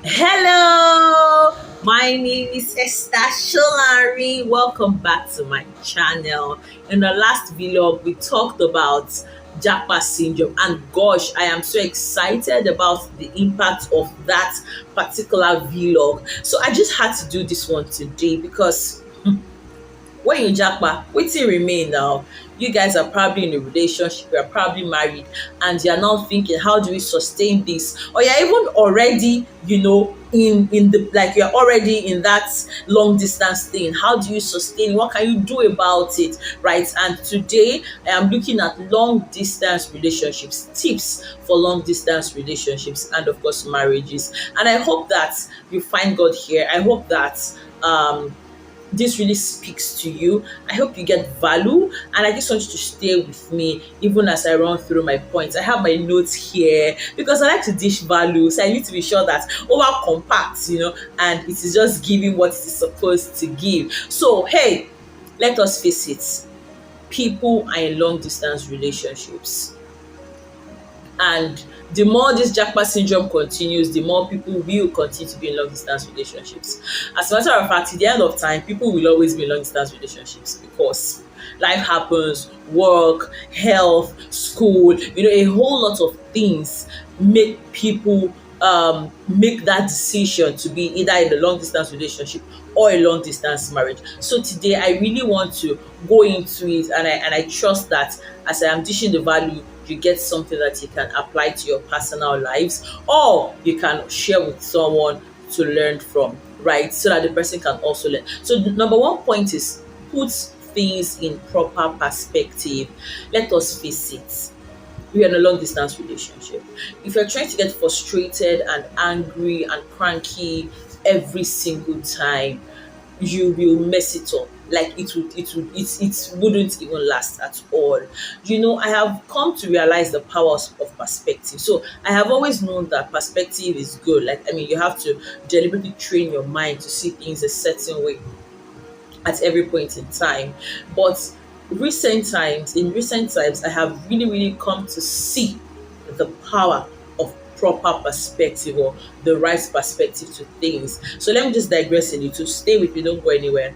Hello, my name is Esther Sholari. Welcome back to my channel. In the last vlog, we talked about Japa syndrome, and gosh, I am so excited about the impact of that particular vlog. So I just had to do this one today because when you japa, wetin remain now? You guys are probably in a relationship, you are probably married, and you are now thinking, how do we sustain this? Or you're even already, in the like you're already in that long distance thing. How do you sustain? What can you do about it? Right. And today I am looking at long distance relationships, tips for long distance relationships, and of course marriages. And I hope that you find God here. I hope that this really speaks to you. I hope you get value, and I just want you to stay with me even as I run through my points. I have my notes here because I like to dish value, so I need to be sure that over compact, and it is just giving what it is supposed to give. So, hey, let us face it, people are in long distance relationships, and the more this Japa syndrome continues, the more people will continue to be in long distance relationships. As a matter of fact, at the end of time, people will always be in long distance relationships because life happens, work, health, school, a whole lot of things make people make that decision to be either in a long distance relationship or a long distance marriage. So today I really want to go into it, and I trust that as I am dishing the value, you get something that you can apply to your personal lives, or you can share with someone to learn from, right? So that the person can also learn. So the number one point is put things in proper perspective. Let us face it, we are in a long distance relationship. If you're trying to get frustrated and angry and cranky every single time, you will mess it up. Like it wouldn't even last at all. I have come to realize the powers of perspective. So I have always known that perspective is good. Like, I mean, you have to deliberately train your mind to see things a certain way at every point in time. But in recent times, I have really, really come to see the power of proper perspective, or the right perspective to things. So let me just digress a little. Stay with me, don't go anywhere.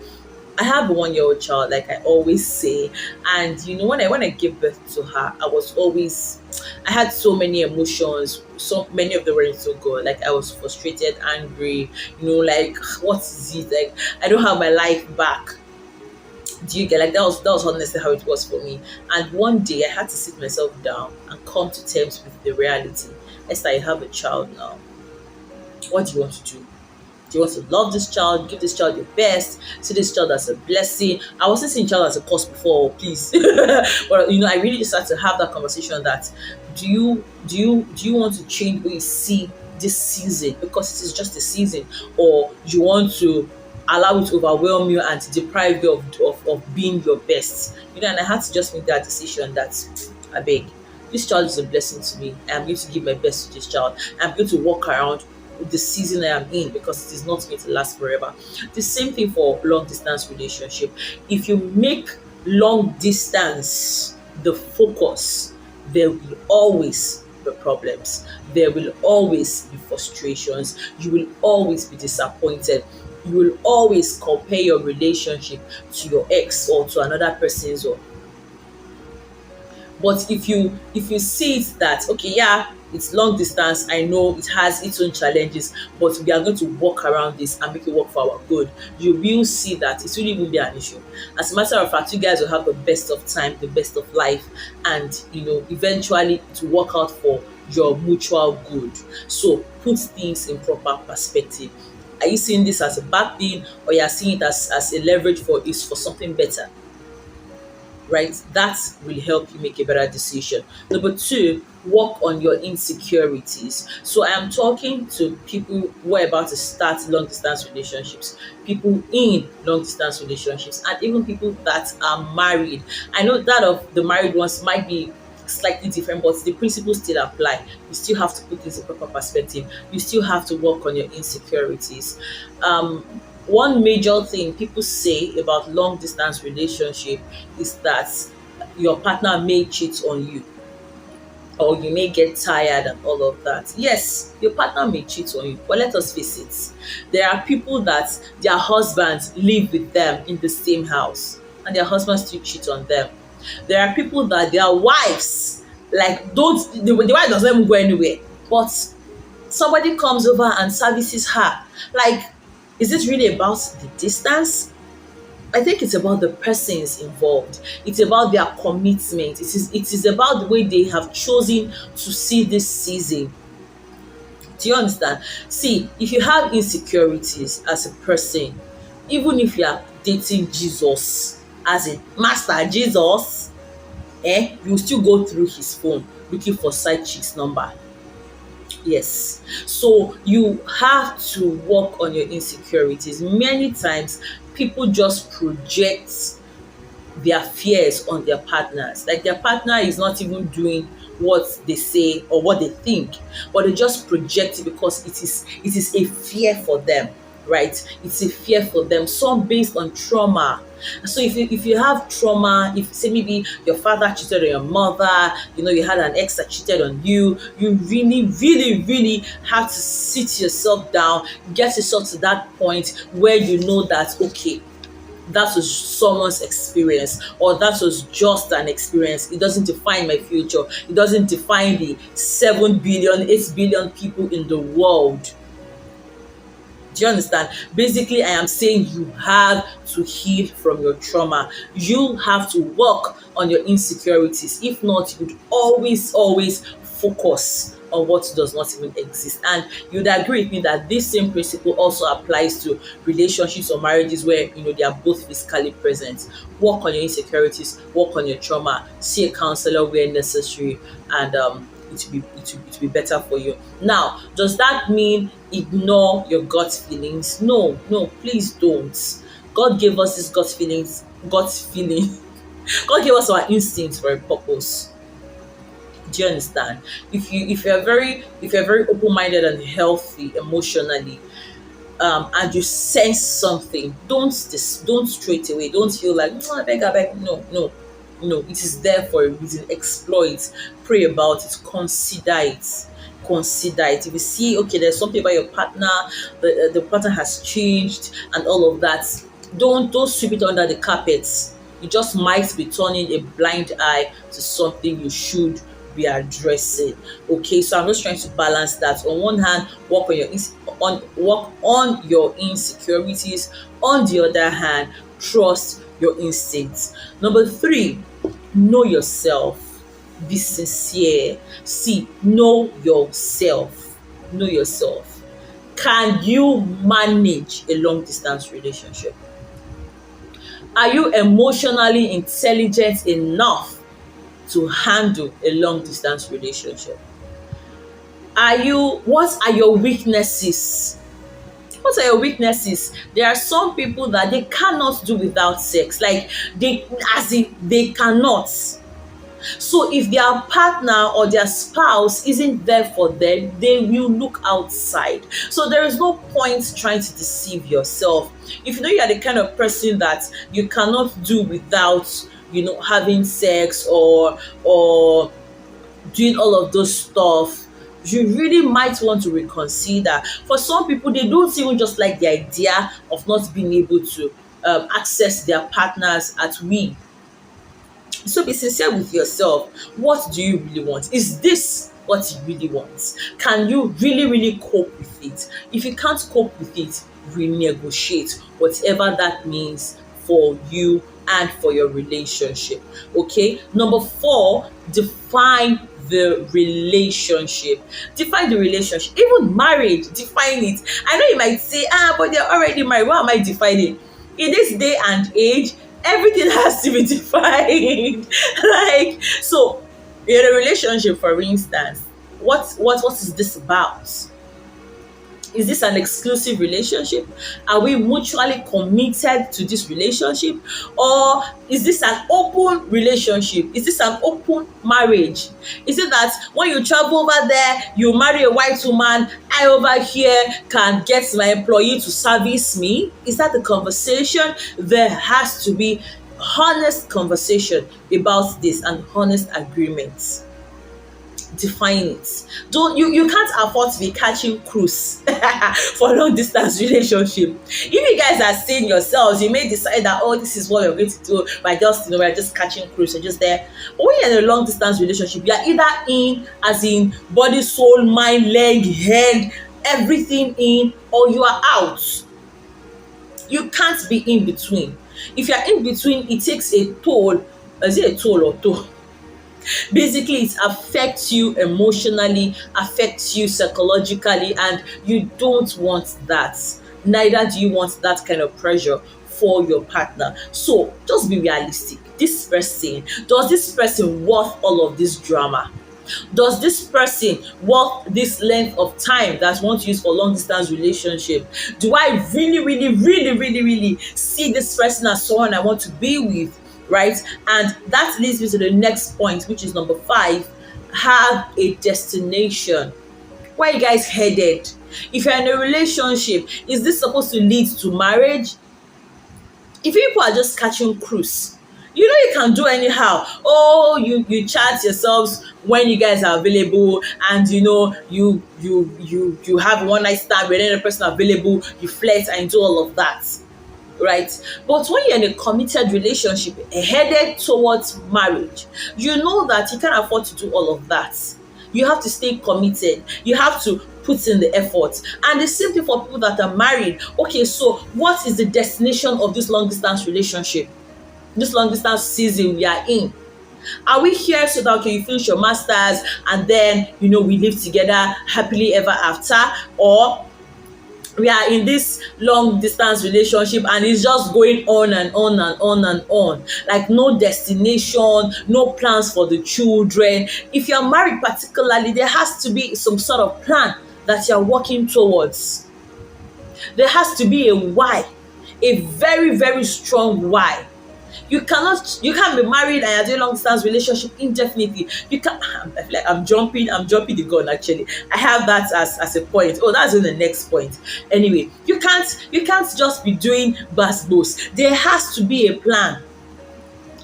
I have a 1 year old child, like I always say, and when I gave birth to her, I had so many emotions. So many of them weren't so good. Like, I was frustrated, angry. Like, what is it? Like, I don't have my life back. Do you get, like, that was honestly how it was for me. And one day I had to sit myself down and come to terms with the reality. Esther, you have a child now. What do you want to do? Do you want to love this child, give this child your best, see this child as a blessing? I wasn't seeing child as a cost before, please. But I really just had to have that conversation that do you want to change the way you see this season because it is just a season, or you want to allow it to overwhelm you and deprive you of being your best? And I had to just make that decision that I beg, this child is a blessing to me. I'm going to give my best to this child. I'm going to walk around the season I am in because it is not going to last forever. The same thing for long distance relationship. If you make long distance the focus, there will always be problems. There will always be frustrations. You will always be disappointed. You will always compare your relationship to your ex or to another person's. Or but if you see it that, okay, yeah, it's long distance, I know it has its own challenges, but we are going to work around this and make it work for our good, you will see that it really won't be an issue. As a matter of fact, you guys will have the best of time, the best of life, and eventually it will work out for your mutual good. So put things in proper perspective. Are you seeing this as a bad thing, or you are seeing it as a leverage for something better? Right? That will help you make a better decision. Number two, work on your insecurities. So I am talking to people who are about to start long distance relationships, people in long distance relationships, and even people that are married. I know that of the married ones might be slightly different, but the principles still apply. You still have to put this in proper perspective. You still have to work on your insecurities. Um, One major thing people say about long distance relationship is that your partner may cheat on you. or you may get tired and all of that. Yes, your partner may cheat on you, but let us face it. There are people that their husbands live with them in the same house and their husbands still cheat on them. There are people that their wives, like, don't, the wife doesn't even go anywhere, but somebody comes over and services her. Like, is it really about the distance? I think it's about the persons involved. It's about their commitment. It is about the way they have chosen to see this season. Do you understand? See, if you have insecurities as a person, even if you are dating Jesus, as in Master Jesus, you will still go through his phone looking for side chick's number. Yes. So you have to work on your insecurities. Many times people just project their fears on their partners. Like, their partner is not even doing what they say or what they think, but they just project it because it is a fear for them, right? It's a fear for them, some based on trauma. So if you have trauma, if say maybe your father cheated on your mother, you had an ex that cheated on you, you really, really, really have to sit yourself down, get yourself to that point where you know that, okay, that was someone's experience, or that was just an experience. It doesn't define my future. It doesn't define the 7 billion, 8 billion people in the world. Do you understand? Basically, I am saying you have to heal from your trauma. You have to work on your insecurities. If not, you would always focus on what does not even exist. And you'd agree with me that this same principle also applies to relationships or marriages where they are both physically present. Work on your insecurities, work on your trauma, see a counselor where necessary, and it will be better for you. Now, does that mean ignore your gut feelings? No, please don't. God gave us this gut feeling. God gave us our instincts for a purpose. Do you understand? If you're very open-minded and healthy emotionally, and you sense something, don't straight away. Don't feel like, I beg. No. It is there for a reason. Explore it, pray about it, consider it. If you see, okay, there's something about your partner, the partner has changed and all of that, don't sweep it under the carpet. You just might be turning a blind eye to something you should be addressing. Okay, so I'm just trying to balance that. On one hand, work on your insecurities. On the other hand, trust your instincts. Number 3, know yourself. Be sincere. See, know yourself. Can you manage a long distance relationship? Are you emotionally intelligent enough to handle a long distance relationship? What are your weaknesses? There are some people that they cannot do without sex. Like, they cannot. So if their partner or their spouse isn't there for them, they will look outside. So there is no point trying to deceive yourself. If you know you are the kind of person that you cannot do without, having sex or doing all of those stuff, you really might want to reconsider. For some people, they don't even just like the idea of not being able to access their partners at will. So be sincere with yourself. What do you really want? Is this what you really want? Can you really, really cope with it? If you can't cope with it, renegotiate, whatever that means for you and for your relationship. Okay. Number 4, define the relationship. Define the relationship. Even marriage, define it. I know you might say, but they're already married. What am I defining? In this day and age, everything has to be defined. Like, so in a relationship, for instance, what is this about? Is this an exclusive relationship? Are we mutually committed to this relationship? Or is this an open relationship? Is this an open marriage? Is it that when you travel over there, you marry a white woman, I over here can get my employee to service me? Is that the conversation? There has to be honest conversation about this and honest agreements. define it. Don't you can't afford to be catching cruise for long distance relationship. If you guys are seeing yourselves, you may decide that, oh, this is what we're going to do by just, we're just catching cruise, you're just there. But when you're in a long distance relationship, you are either in, as in body, soul, mind, leg, head, everything in, or you are out. You can't be in between. If you're in between, it takes a toll. Is it a toll or toll? Basically, it affects you emotionally, affects you psychologically, and you don't want that. Neither do you want that kind of pressure for your partner. So just be realistic. Does this person worth all of this drama? Does this person worth this length of time that want to use for long distance relationship? Do I really see this person as someone I want to be with? Right? And that leads me to the next point, which is number 5. Have a destination. Where are you guys headed? If you're in a relationship, is this supposed to lead to marriage? If people are just catching cruise, you can do anyhow. Oh, you chat yourselves when you guys are available, and you have one night stand with another person available, you flirt and do all of that, right? But when you're in a committed relationship headed towards marriage, you know that you can't afford to do all of that. You have to stay committed. You have to put in the effort. And the same thing for people that are married. Okay, so what is the destination of this long distance relationship? This long distance season we are in. Are we here so that, okay, you finish your masters and then we live together happily ever after? Or we are in this long distance relationship and it's just going on and on and on and on, like no destination, no plans for the children? If you're married particularly, there has to be some sort of plan that you're working towards. There has to be a why, a very strong why. You can't be married and you're doing long distance relationship indefinitely. You can't. I feel like I'm jumping the gun. Actually, I have that as a point. Oh, that's in the next point. Anyway, you can't just be doing bus. There has to be a plan.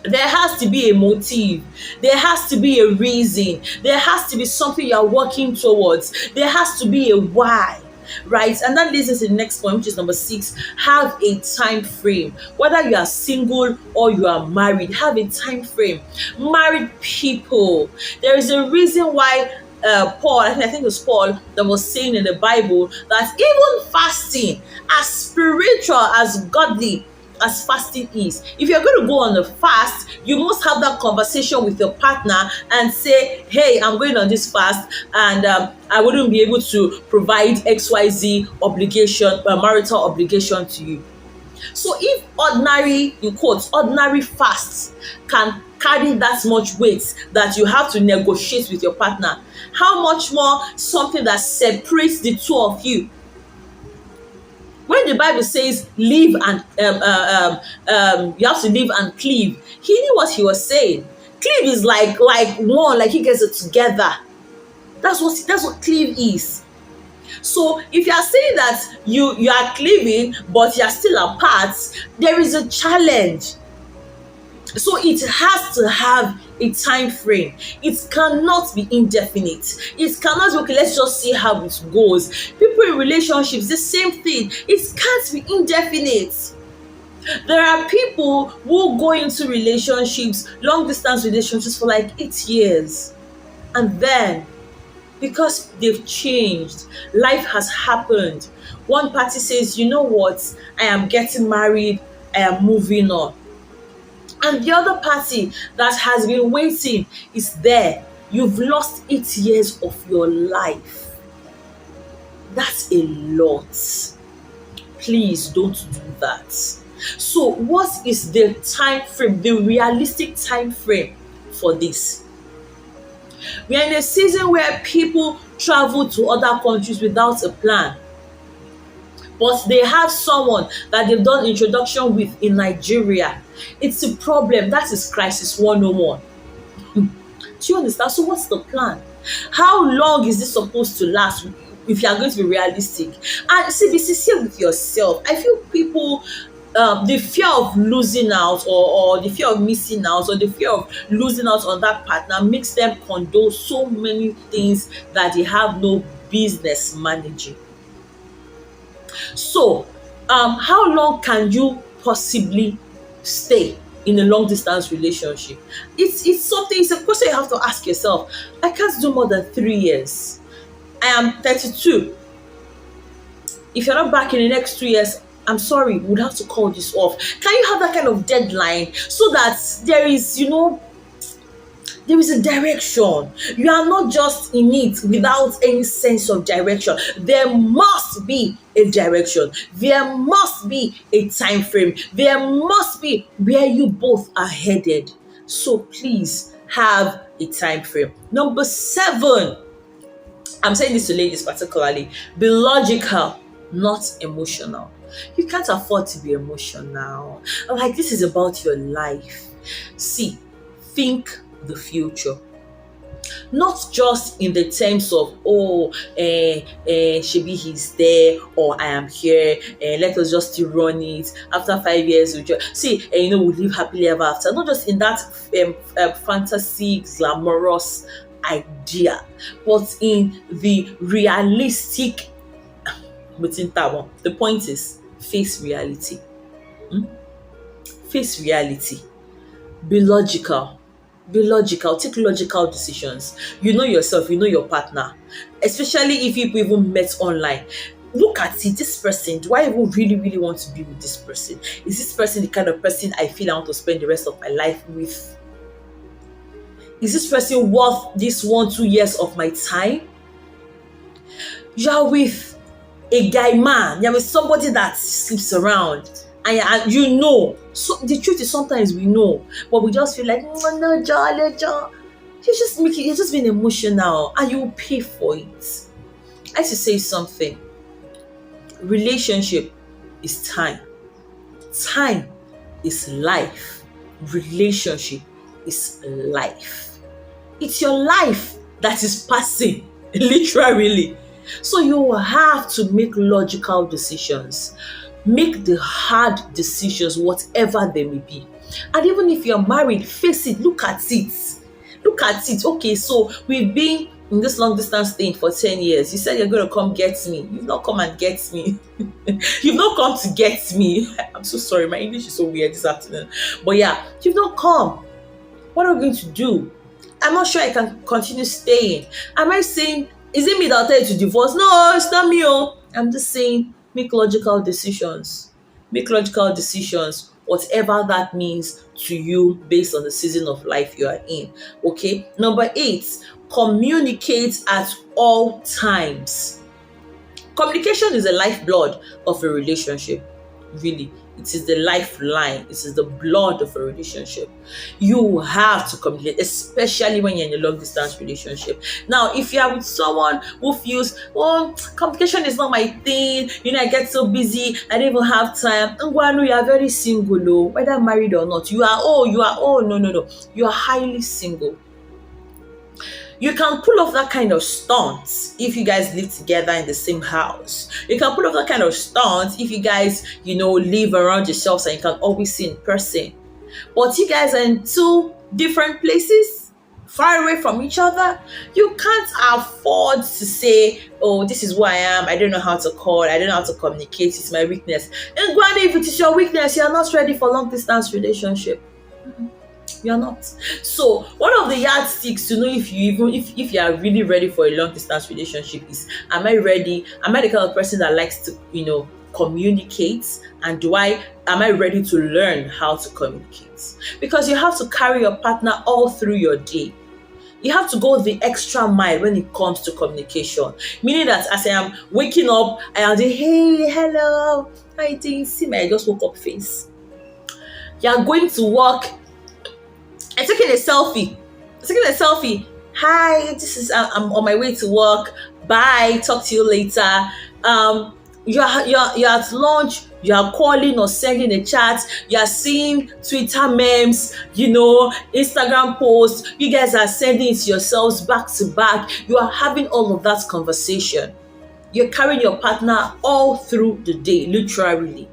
There has to be a motive. There has to be a reason. There has to be something you're working towards. There has to be a why. Right? And that leads us to the next point, which is number 6. Have a time frame. Whether you are single or you are married, have a time frame. Married people, there is a reason why Paul, I think it was Paul that was saying in the Bible that even fasting, as spiritual, as godly as fasting is, if you're going to go on a fast, you must have that conversation with your partner and say, hey, I'm going on this fast and I wouldn't be able to provide XYZ obligation, marital obligation to you. So if ordinary, in quotes, ordinary fasts can carry that much weight that you have to negotiate with your partner, how much more something that separates the two of you? When the Bible says live and you have to live and cleave, he knew what he was saying. Cleave is like one, like he gets it together. That's what cleave is. So if you are saying that you are cleaving but you are still apart, there is a challenge. So it has to have a time frame. It cannot be indefinite. It cannot be, okay, let's just see how it goes. People in relationships, the same thing. It can't be indefinite. There are people who go into relationships, long distance relationships, for like 8 years. And then, because they've changed, life has happened, one party says, you know what, I am getting married, I am moving on. And the other party that has been waiting is there. You've lost 8 years of your life. That's a lot. Please don't do that. So what is the time frame, the realistic time frame for this? We are in a season where people travel to other countries without a plan, but they have someone that they've done introduction with in Nigeria. It's a problem. That is crisis 101. Do you understand? So what's the plan? How long is this supposed to last if you are going to be realistic? And see, be sincere with yourself. I feel people the fear of losing out, or the fear of missing out, or the fear of losing out on that partner makes them condone so many things that they have no business managing. So, how long can you possibly stay in a long distance relationship? It's something. It's a question you have to ask yourself. I can't do more than 3 years. I am 32. If you're not back in the next 2 years, I'm sorry, we'd have to call this off. Can you have that kind of deadline so that there is a direction? You are not just in it without any sense of direction. There must be a direction. There must be a time frame. There must be where you both are headed. So please have a time frame. Number 7, I'm saying this to ladies particularly, be logical, not emotional. You can't afford to be emotional. Like, this is about your life. See, think the future. Not just in the terms of, shebi he's there, or I am here, let us just still run it. After 5 years, we'll live happily ever after. Not just in that fantasy, glamorous idea, but in the realistic. The point is, face reality. Face reality. Be logical. Be logical. Take logical decisions. You know yourself, you know your partner. Especially if you even met online. Look at it. This person, do I even really, really want to be with this person? Is this person the kind of person I feel I want to spend the rest of my life with? Is this person worth this 1-2 years of my time? You are with a guy man, you're with somebody that sleeps around, and so the truth is, sometimes we know, but we just feel like, no, Joe, you're just being emotional, and you will pay for it. I used to say something. Relationship is time. Time is life. Relationship is life. It's your life that is passing, literally. So you have to make logical decisions. Make the hard decisions, whatever they may be. And even if you're married, face it, look at it. Look at it. Okay, so we've been in this long distance thing for 10 years. You said you're going to come get me. You've not come and get me. You've not come to get me. I'm so sorry. My English is so weird this afternoon. But yeah, you've not come. What are we going to do? I'm not sure I can continue staying. Am I saying, is it me that'll tell you to divorce? No, it's not me. I'm just saying, make logical decisions. Make logical decisions, whatever that means to you based on the season of life you are in. Okay. Number 8, communicate at all times. Communication is the lifeblood of a relationship. Really, it is the lifeline. It is the blood of a relationship. You have to communicate, especially when you're in a long distance relationship. Now, if you are with someone who feels, communication is not my thing, I get so busy, I don't even have time. You are very single, whether married or not. No. You are highly single. You can pull off that kind of stunt if you guys live together in the same house. You can pull off that kind of stunt if you guys, live around yourselves and you can always see in person. But you guys are in 2 different places, far away from each other. You can't afford to say, this is who I am. I don't know how to call. I don't know how to communicate. It's my weakness. And if it is your weakness, you are not ready for long distance relationship. You're not. So one of the yardsticks to know if you are really ready for a long distance relationship is, am I ready? Am I the kind of person that likes to communicate? And am I ready to learn how to communicate? Because you have to carry your partner all through your day. You have to go the extra mile when it comes to communication. Meaning that as I am waking up, I'll say, hey, hello, how you doing? See my I just woke up face. You're going to work. I'm taking a selfie. Hi, I'm on my way to work. Bye. Talk to you later. You're at lunch. You are calling or sending a chat. You are seeing Twitter memes. Instagram posts. You guys are sending it yourselves back to back. You are having all of that conversation. You're carrying your partner all through the day, literally.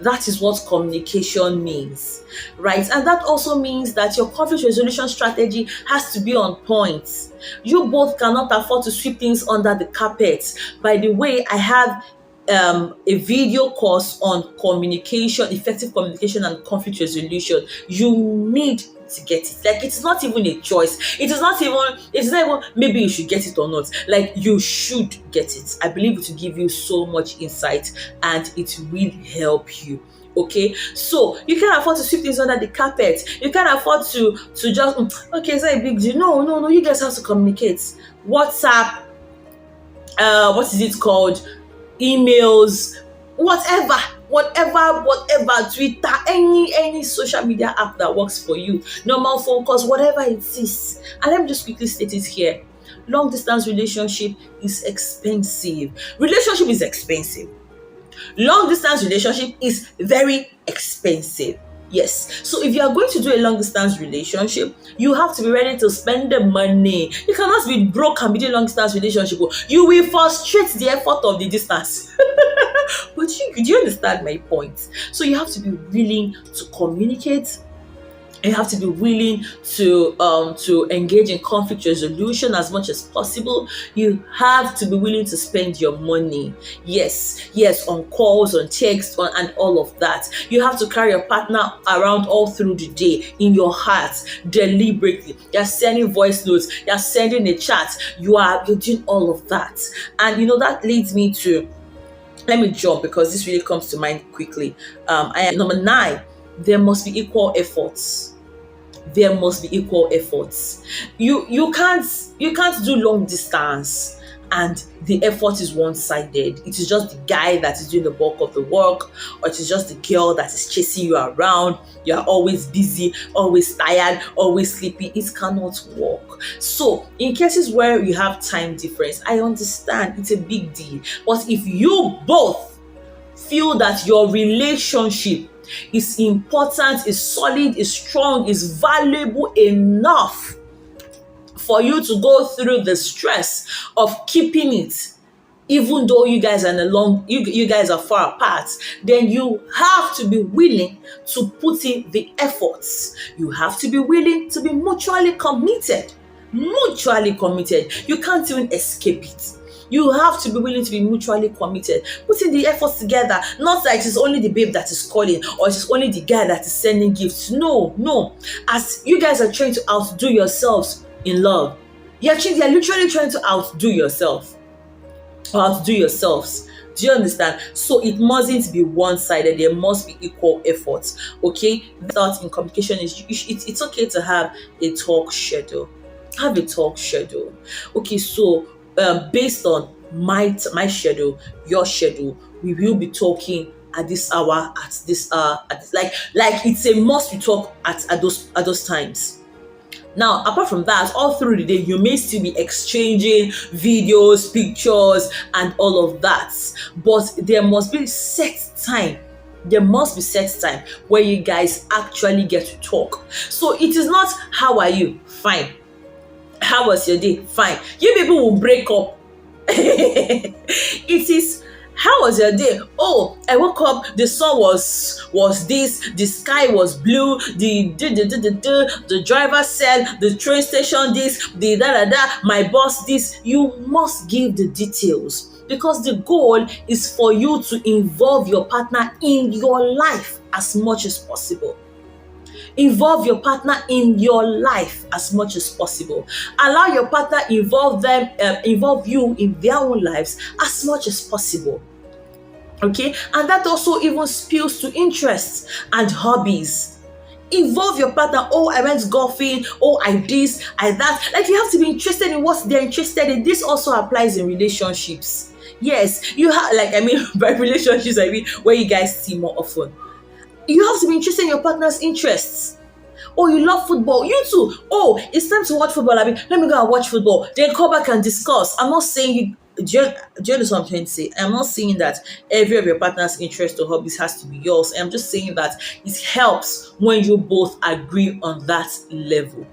That is what communication means, right? And that also means that your conflict resolution strategy has to be on point. You both cannot afford to sweep things under the carpet. By the way, I have a video course on communication, effective communication, and conflict resolution. You need to get it. Like, it's not even a choice. It's not even maybe you should get it or not. Like, you should get it. I believe it will give you so much insight and it will help you. Okay, so you can't afford to sweep things under the carpet. You can't afford to just okay, it's not a big deal. No. You guys have to communicate. WhatsApp, what is it called? Emails, whatever, Twitter, any social media app that works for you, normal phone calls, whatever it is. And let me just quickly state it here. Long distance relationship is expensive. Relationship is expensive. Long distance relationship is very expensive. Yes. So if you are going to do a long distance relationship, you have to be ready to spend the money. You cannot be broke and be doing long distance relationship. You will frustrate the effort of the distance. But do you understand my point? So you have to be willing to communicate. You have to be willing to engage in conflict resolution as much as possible. You have to be willing to spend your money. Yes, on calls, on texts, and all of that. You have to carry your partner around all through the day in your heart, deliberately. You're sending voice notes, you're sending a chat, you're doing all of that. And that leads me to, let me jump because this really comes to mind quickly. Number 9, there must be equal efforts. There must be equal efforts. You can't do long distance and the effort is one-sided. It is just the guy that is doing the bulk of the work, or it is just the girl that is chasing you around. You are always busy, always tired, always sleepy. It cannot work. So in cases where you have time difference, I understand it's a big deal. But if you both feel that your relationship is important, is solid, is strong, is valuable enough for you to go through the stress of keeping it, even though you guys are far apart, then you have to be willing to put in the efforts. You have to be willing to be mutually committed. You can't even escape it. You have to be willing to be mutually committed, putting the efforts together. Not that it is only the babe that is calling, or it is only the guy that is sending gifts. No. As you guys are trying to outdo yourselves in love, you're literally trying to outdo yourself or outdo yourselves. Do you understand? So it mustn't be one-sided. There must be equal efforts. Okay. That in communication is it's okay to have a talk schedule. Have a talk schedule. Okay. So based on my schedule, your schedule, we will be talking at this hour, at this like it's a must we talk at those times. Now, apart from that, all through the day, you may still be exchanging videos, pictures, and all of that. But there must be set time. There must be set time where you guys actually get to talk. So it is not, how are you? Fine. How was your day? Fine. You people will break up. It is, how was your day? Oh, I woke up, the sun was this, the sky was blue, the driver said, the train station this, the my boss this. You must give the details, because the goal is for you to involve your partner in your life as much as possible. Involve your partner in your life as much as possible. Allow your partner involve you in their own lives as much as possible. Okay, and that also even spills to interests and hobbies. Involve your partner. Oh, I went golfing. Oh, I this, I that. Like, you have to be interested in what they're interested in. This also applies in relationships. Yes, you have, by relationships, where you guys see more often. You have to be interested in your partner's interests. Oh, you love football. You too. Oh, it's time to watch football. Let me go and watch football. Then come back and discuss. I'm not saying do you understand what I'm trying to say? I'm not saying that every of your partner's interests or hobbies has to be yours. I'm just saying that it helps when you both agree on that level.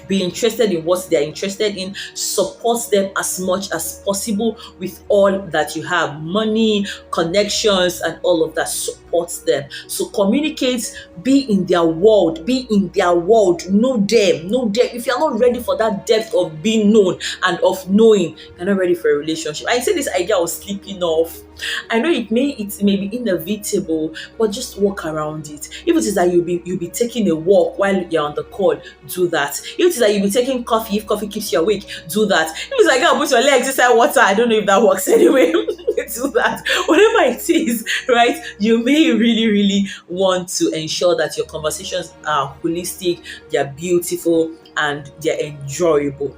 be interested in what they're interested in, support them as much as possible with all that you have, money, connections, and all of that. Support them. So communicate, be in their world, know them. If you're not ready for that depth of being known and of knowing, you're not ready for a relationship. I say this idea of sleeping off, I know it may be inevitable, but just walk around it. If it is that you'll be taking a walk while you're on the call, do that. If it is that you'll be taking coffee, if coffee keeps you awake, do that. If it's like, put your legs inside water, I don't know if that works anyway. Do that. Whatever it is, right? You may really want to ensure that your conversations are holistic, they're beautiful, and they're enjoyable.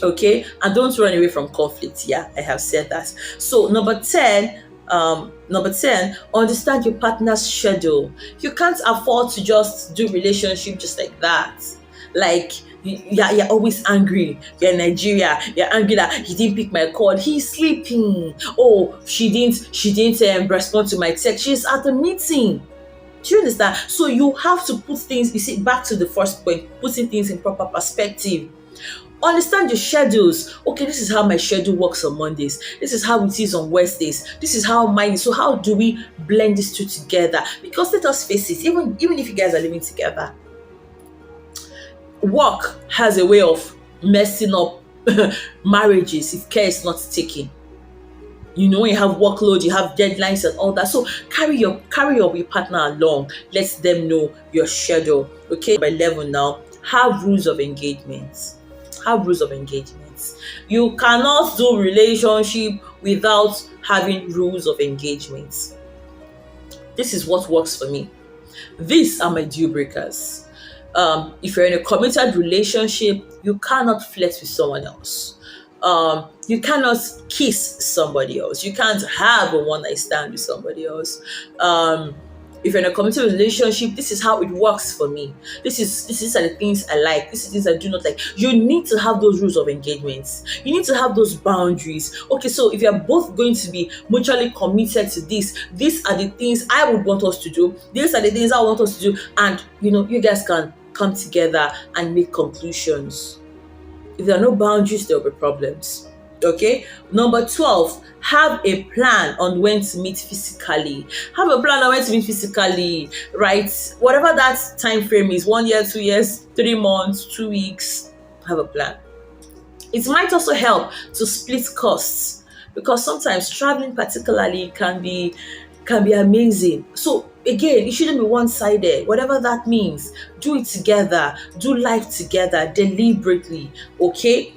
Okay, and don't run away from conflict. Yeah, I have said that. So number 10, understand your partner's schedule. You can't afford to just do relationship just like that. Like, you're always angry. You're in Nigeria. You're angry that he didn't pick my call. He's sleeping. Oh, she didn't respond to my text. She's at the meeting. Do you understand? So you have to put things. You see, back to the first point, putting things in proper perspective. Understand your schedules. Okay, this is how my schedule works on Mondays. This is how it is on Wednesdays. This is how mine is. So how do we blend these two together? Because let us face it, even if you guys are living together, work has a way of messing up marriages if care is not taken. You know, you have workload, you have deadlines and all that. So carry your partner along. Let them know your schedule. Okay, by 11 now, have rules of engagement. You cannot do relationship without having rules of engagement. This is what works for me. These are my deal breakers. If you're in a committed relationship, you cannot flirt with someone else. You cannot kiss somebody else. You can't have a one-night stand with somebody else. If you're in a committed relationship, this is how it works for me. This are the things I like. This is things I do not like. You need to have those rules of engagement. You need to have those boundaries. Okay, so if you're both going to be mutually committed to this, these are the things I would want us to do. These are the things I want us to do. And, you guys can come together and make conclusions. If there are no boundaries, there will be problems. Okay. Number 12, have a plan on when to meet physically. Have a plan on when to meet physically, right? Whatever that time frame is, 1 year, 2 years, 3 months, 2 weeks, have a plan. It might also help to split costs, because sometimes traveling particularly can be amazing. So again, it shouldn't be one-sided. Whatever that means, do it together. Do life together deliberately. Okay.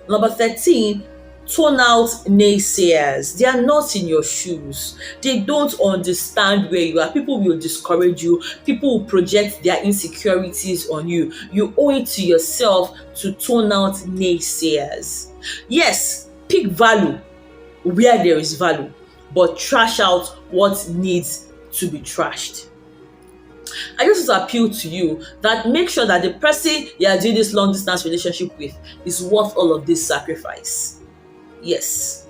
Number 13, tone out naysayers. They are not in your shoes. They don't understand where you are. People will discourage you. People will project their insecurities on you. You owe it to yourself to tone out naysayers. Yes, pick value where there is value, but trash out what needs to be trashed. I just want to appeal to you that make sure that the person you are doing this long distance relationship with is worth all of this sacrifice. Yes.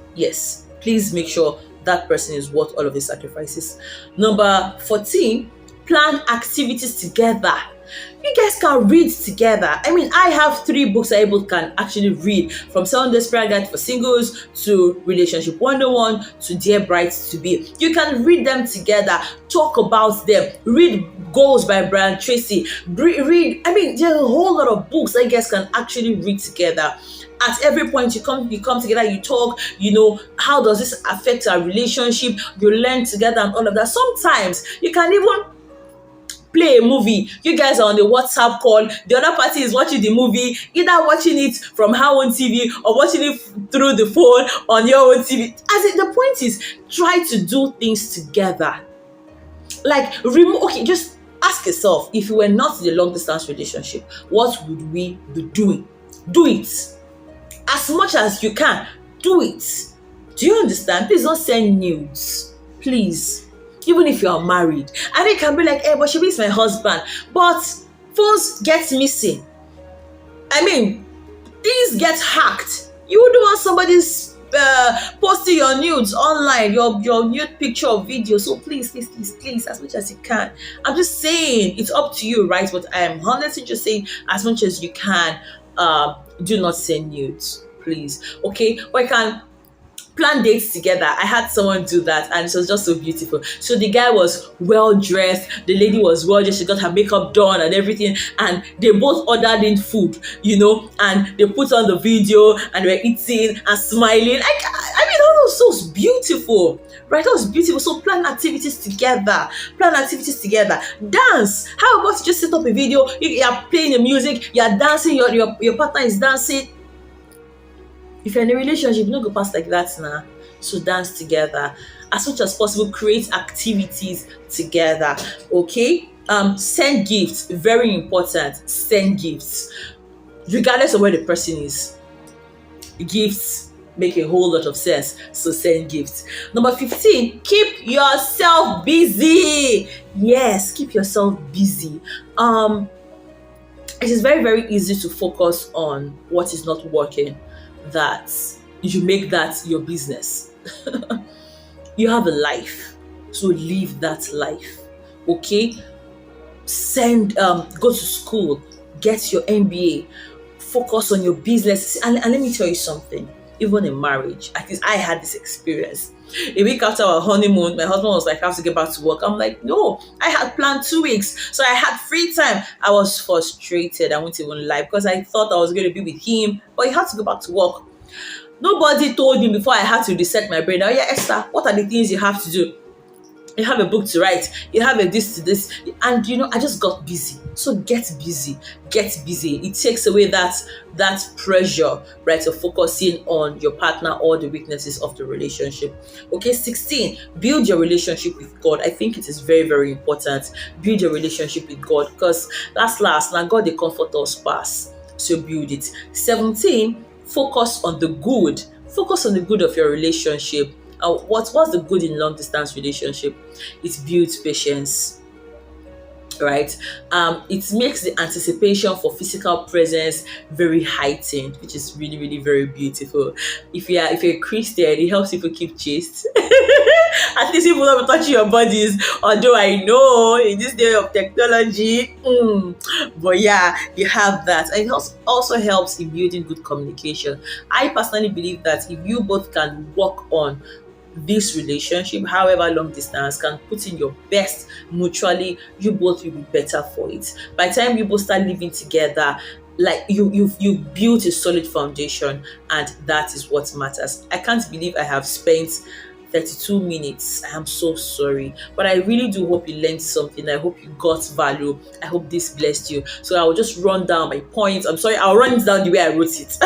Please make sure that person is worth all of these sacrifices. Number 14, plan activities together. You guys can read together. I mean, I have 3 books that you can actually read, from 7 Days Prayer Guide for Singles to Relationship 101 to Dear Brides to Be. You can read them together, talk about them, read Goals by Brian Tracy. Read, there's a whole lot of books that you guys can actually read together. At every point you come together, you talk, how does this affect our relationship? You learn together and all of that. Sometimes you can even play a movie. You guys are on the WhatsApp call. The other party is watching the movie, either watching it from her own TV or watching it through the phone on your own TV. The point is, try to do things together. Just ask yourself, if you were not in a long distance relationship, what would we be doing? Do it. As much as you can, do it. Do you understand? Please don't send nudes. Please. Even if you are married. And it can be like, hey, but she is my husband. But phones get missing. Things get hacked. You wouldn't want somebody's posting your nudes online, your nude picture or video. So please, as much as you can. I'm just saying, it's up to you, right? But I am honestly just saying, as much as you can, do not send nudes, please. Okay, or you can plan dates together. I had someone do that and it was just so beautiful. So the guy was well dressed, the lady was well dressed, she got her makeup done and everything, and they both ordered in food, and they put on the video and they were eating and smiling. I mean, that was so beautiful. Right, that was beautiful. So plan activities together. Dance. How about you just set up a video? You are playing the music, you are dancing, your partner is dancing. If you're in a relationship, you don't go past like that now. So dance together. As much as possible, create activities together. Okay? Send gifts. Very important. Send gifts. Regardless of where the person is. Gifts make a whole lot of sense. So send gifts. Number 15, keep yourself busy. Yes, keep yourself busy. It is very, very easy to focus on what is not working, that you make that your business. You have a life, so live that life. Okay, go to school, get your MBA, focus on your business. And let me tell you something, even in marriage, at least I had this experience. A week after our honeymoon, my husband was like, I have to get back to work. I'm like, no, I had planned 2 weeks. So I had free time. I was frustrated. I won't even lie, because I thought I was going to be with him, but he had to go back to work. Nobody told me before I had to reset my brain. Oh yeah, Esther, what are the things you have to do? You have a book to write, you have a this to this, and I just got busy. So get busy. It takes away that pressure, right, of focusing on your partner or the weaknesses of the relationship. Okay, 16, build your relationship with God. I think it is very, very important. Build your relationship with God, because last, now God they comfort us pass. So build it. 17, focus on the good. Focus on the good of your relationship. What's the good in long distance relationship? It builds patience, right? It makes the anticipation for physical presence very heightened, which is really, really very beautiful. If you're a Christian, it helps people keep chaste. At least people don't touch your bodies. Although I know in this day of technology, but yeah, you have that. And it also helps in building good communication. I personally believe that if you both can work on this relationship, however long distance, can put in your best mutually, you both will be better for it. By the time you both start living together, like you've built a solid foundation, and that is what matters. I can't believe I have spent 32 minutes. I am so sorry, but I really do hope you learned something. I hope you got value. I hope this blessed you. So I will just run down my points. I'm sorry, I'll run it down the way I wrote it.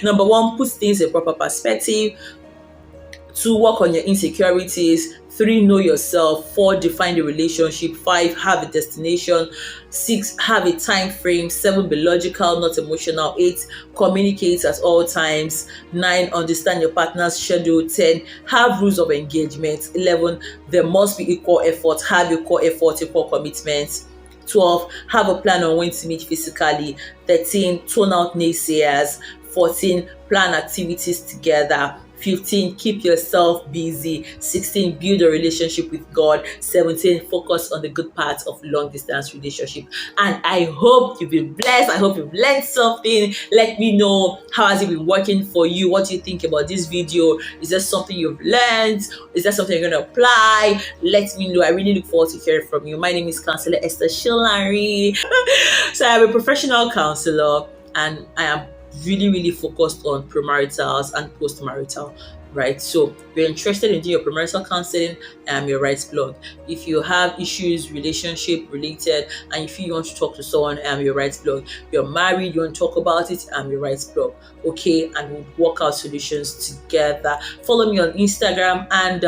Number 1, put things in proper perspective. 2, work on your insecurities. 3, know yourself. 4, define the relationship. 5, have a destination. 6, have a time frame. 7, be logical, not emotional. 8, communicate at all times. 9, understand your partner's schedule. 10, have rules of engagement. 11, there must be equal effort. Have equal effort, equal commitment. 12, have a plan on when to meet physically. 13, tone out naysayers. 14, plan activities together. 15, keep yourself busy. 16, build a relationship with God. 17, focus on the good parts of long distance relationship. And I hope you've been blessed. I hope you've learned something. Let me know, how has it been working for you? What do you think about this video? Is there something you've learned? Is there something you're going to apply? Let me know. I really look forward to hearing from you. My name is Counselor Esther Shilari. So I'm a professional counselor, and I am really, really focused on premaritals and postmarital, right? So if you're interested in doing your premarital counseling, I'm your right blog. If you have issues relationship related, and if you want to talk to someone, I'm your right blog. You're married, you want to talk about it, I'm your right blog. Okay, and we'll work out solutions together. Follow me on Instagram and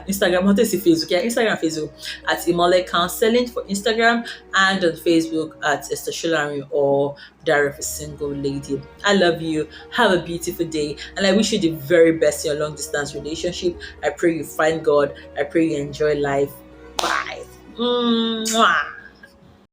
Instagram, what is it, Facebook? Yeah, Instagram, Facebook at Imole Counseling for Instagram, and on Facebook at Esther Shilari or Diary of a Single Lady. I love you. Have a beautiful day, and I wish you the very best in your long distance relationship. I pray you find God. I pray you enjoy life. Bye. Mwah.